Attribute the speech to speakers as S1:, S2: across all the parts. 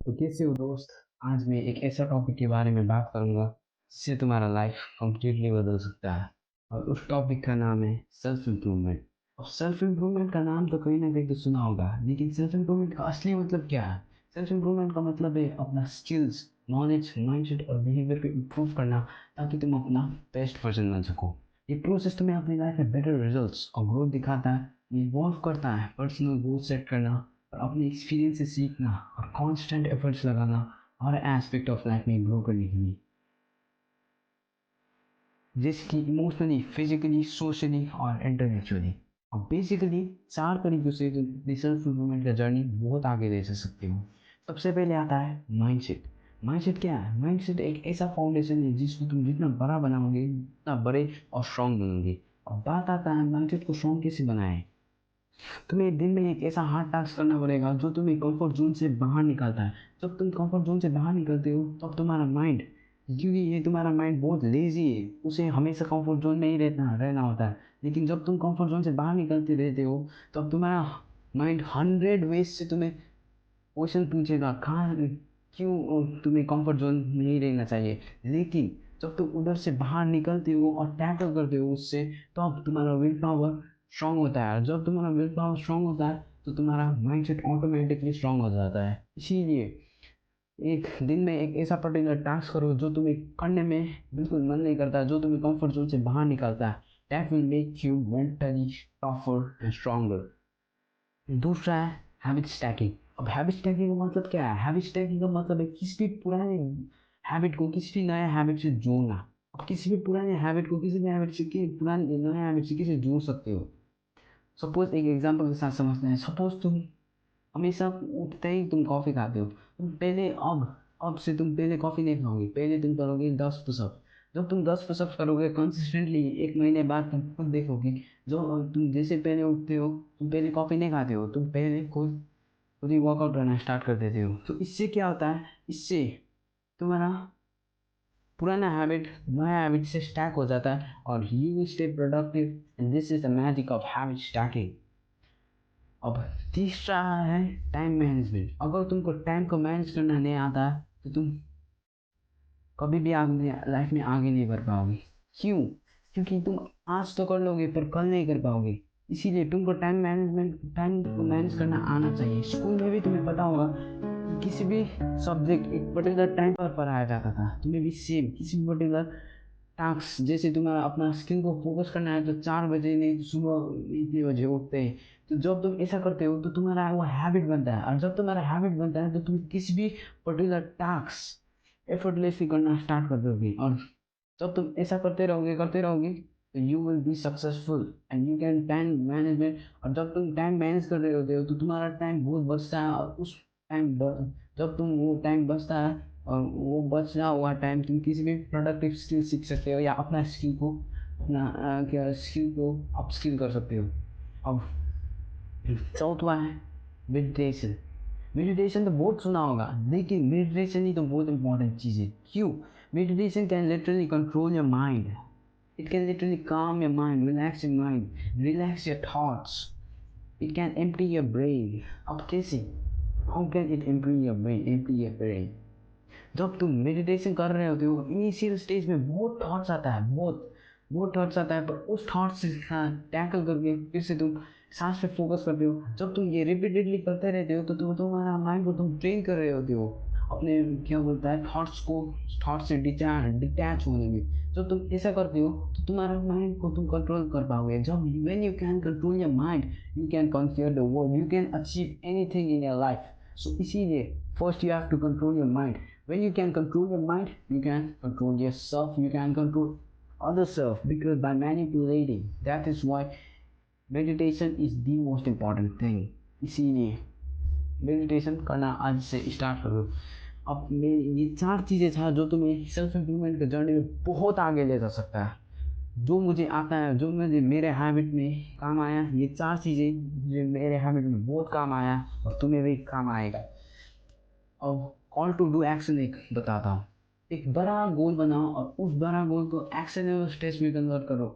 S1: तो कैसे हो दोस्त। आज मैं एक ऐसा टॉपिक के बारे में बात करूंगा जिससे तुम्हारा लाइफ कंप्लीटली बदल सकता है। और उस टॉपिक का नाम है सेल्फ इम्प्रूवमेंट। और सेल्फ इम्प्रूवमेंट का नाम तो कहीं ना कहीं तो सुना होगा, लेकिन सेल्फ इम्प्रूवमेंट का असली मतलब क्या है? सेल्फ इम्प्रूवमेंट का मतलब है अपना स्किल्स, नॉलेज, माइंडसेट और बिहेवियर को इम्प्रूव करना, ताकि तुम अपना बेस्ट वर्जन बन सको। ये प्रोसेस तुम्हें अपनी लाइफ में बेटर रिजल्ट्स और ग्रोथ दिखाता है। ये इन्वॉल्व करता है पर्सनल गोल सेट करना और अपने एक्सपीरियंस से सीखना और कांस्टेंट एफर्ट्स लगाना हर एस्पेक्ट ऑफ लाइफ में ग्रो करने के लिए, जैसे कि इमोशनली, फिजिकली, सोशली और इंटेलेक्चुअली। अब बेसिकली 4 तरीकों से तुम सेल्फ इम्प्रूवमेंट का जर्नी बहुत आगे ले जा सकते हो। सबसे पहले आता है माइंडसेट। माइंडसेट क्या है? माइंडसेट एक ऐसा फाउंडेशन है जिसको तुम जितना बड़ा बनाओगे उतना बड़े और स्ट्रांग बनोगे। अब बात आता है माइंडसेट को स्ट्रांग कैसे बनाए। तुम्हें दिन में एक ऐसा हार्ड टास्क करना पड़ेगा जो तुम्हें कंफर्ट जोन से बाहर निकालता है। जब तुम कंफर्ट जोन से बाहर निकलते हो तब तुम्हारा माइंड, क्योंकि ये तुम्हारा माइंड बहुत लेजी है, उसे हमेशा कंफर्ट जोन में ही रहना होता है। लेकिन जब तुम कंफर्ट जोन से बाहर निकलते रहते हो तब तुम्हारा माइंड 100 वेज से तुम्हें क्वेश्चन पूछेगा, कहाँ, क्यों तुम्हें कंफर्ट जोन में ही रहना चाहिए। लेकिन जब तुम उधर से बाहर निकलते हो और टैकल करते हो उससे, तब तुम्हारा विल पावर स्ट्रांग होता है। और जब तुम्हारा विल पावर स्ट्रांग होता है तो तुम्हारा माइंडसेट ऑटोमेटिकली स्ट्रांग हो जाता है। इसीलिए एक दिन में एक ऐसा पर्टिकुलर टास्क करो जो तुम्हें करने में बिल्कुल मन नहीं करता, जो तुम्हें कंफर्ट जोन से बाहर निकालता है। That will make you mentally tougher and stronger. दूसरा है हैबिट स्टैकिंग। अब हैबिट स्टैकिंग का मतलब क्या है? हैबिट स्टैकिंग का मतलब है किसी भी पुराने हैबिट को किसी भी नए हैबिट से जोड़ना। अब किसी भी पुराने हैबिट को किसी नए हैबिट से पुराने नए हैबिट से किसी जोड़ सकते हो। सपोज एक एग्जांपल के साथ समझते हैं। सपोज तुम हमेशा उठते ही तुम कॉफ़ी खाते हो। तुम पहले अब से तुम पहले कॉफ़ी नहीं खाओगे, पहले तुम करोगे 10 पुशअप। जब तुम 10 पुशअप करोगे कंसिस्टेंटली, एक महीने बाद तुम खुद देखोगे, जो तुम जैसे पहले उठते हो, तुम पहले कॉफ़ी नहीं खाते हो, तुम पहले खुद खुद ही वर्कआउट करना स्टार्ट कर देते हो। तो इससे क्या होता है? इससे तुम्हारा पुराना हैबिट नया हैबिट से स्टैक हो जाता है और you will stay productive. And this is the magic of habit stacking. अब तीसरा है टाइम मैनेजमेंट। अगर तुमको टाइम को मैनेज करना नहीं आता तो तुम कभी भी आगे लाइफ में आगे नहीं बढ़ पाओगे। क्यों? क्योंकि तुम आज तो कर लोगे पर कल नहीं कर पाओगे। इसीलिए तुमको टाइम को मैनेज करना आना चाहिए। स्कूल में भी तुम्हें पता होगा कि किसी भी सब्जेक्ट एक पर्टिकुलर टाइम पर पढ़ाया जाता था। तुम्हें भी सेम किसी भी पर्टिकुलर टास्क, जैसे तुम्हें अपना स्किल को फोकस करना है तो 4 बजे नहीं तो सुबह इतने बजे उठते हैं। तो जब तुम ऐसा करते हो तो तुम्हारा वो हैबिट बनता है, और जब तुम्हारा हैबिट बनता है तो तुम किसी भी पर्टिकुलर टास्क एफर्टलेसली करना स्टार्ट कर दोगे। और जब तुम ऐसा करते रहोगे तो you will be successful and you can time management. और जब तुम टाइम मैनेज कर रहे होते हो तो तुम्हारा टाइम बहुत बचता है। और उस टाइम जब तुम वो टाइम बचता है और वो बचा हुआ टाइम तुम किसी भी प्रोडक्टिव स्किल सीख सकते हो या अपना स्किल को अपना क्या स्किल को अप स्किल कर सकते हो। अब चौथा है मेडिटेशन। मेडिटेशन तो बहुत सुना होगा, लेकिन मेडिटेशन ही तो बहुत इंपॉर्टेंट चीज़ है। क्यों? Meditation can literally control your mind. It can literally calm your mind, relax your mind, relax your thoughts. It can empty your brain. अब कैसे? How can it empty your brain? जब तुम meditation कर रहे होते हो इनिशियल स्टेज में बहुत थॉट्स आता है, बहुत थॉट्स आता है, पर उस थॉट्स से टैकल करके फिर से तुम सांस पे फोकस करते हो। जब तुम ये रिपीटेडली करते रहते हो तो तुम्हारा माइंड को तुम ट्रेन कर रहे होते हो अपने क्या बोलता है थॉट्स से डिटैच होने में। जब तुम ऐसा करते हो तो तुम्हारा माइंड को तुम कंट्रोल कर पाओगे। जब when you can control your mind you can conquer the world, you can achieve anything in your life. So इसीलिए first you have to control your mind. When you can control your mind, you can control yourself, you can control other self, because by manipulating, that is why meditation is the most important thing. इसीलिए meditation करना आज से start करो। अब ये 4 चीज़ें था जो तुम्हें सेल्फ इम्प्रूवमेंट के जर्नी में बहुत आगे ले जा सकता है। जो मुझे आता है, जो मुझे मेरे हैबिट में काम आया, ये 4 चीज़ें जो मेरे हैबिट में बहुत काम आया और तुम्हें भी काम आएगा। अब कॉल टू डू एक्शन एक बताता हूँ। एक बड़ा गोल बनाओ और उस बड़ा गोल को एक्शनेबल स्टेज में कन्वर्ट करो।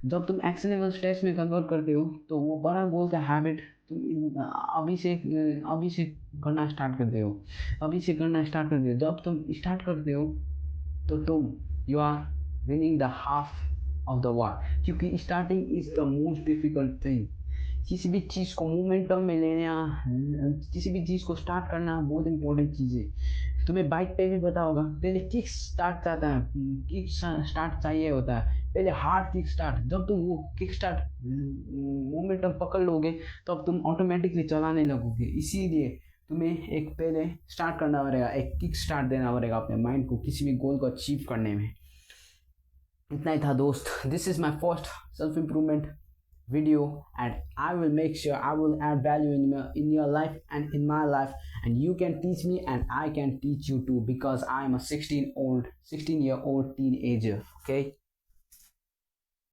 S1: जब तुम एक्शनेबल स्टेप्स में कन्वर्ट करते हो तो वो बड़ा गोल का हैबिट तुम अभी से करना स्टार्ट करते हो, अभी से करना स्टार्ट करते हो। जब तुम स्टार्ट करते हो तो तुम you are winning the half of the war, क्योंकि starting is the most difficult thing. किसी भी चीज़ को मोमेंटम में लेना, किसी भी चीज़ को स्टार्ट करना बहुत इंपॉर्टेंट चीज़ है। तुम्हें बाइक पे भी पता होगा, पहले किक स्टार्ट चाहता है, किक स्टार्ट चाहिए होता है, पहले हार्ड किक स्टार्ट। जब तुम वो किक स्टार्ट मोमेंटम पकड़ लोगे तब तुम ऑटोमेटिकली चलाने लगोगे। इसीलिए तुम्हें एक पहले स्टार्ट करना पड़ेगा, एक किक स्टार्ट देना पड़ेगा अपने माइंड को किसी भी गोल को अचीव करने में। इतना ही था दोस्त। This is my first self improvement video, and I will make sure I will add value in your life and in my life, and you can teach me and I can teach you too, because I am a 16-year-old teenager. Okay.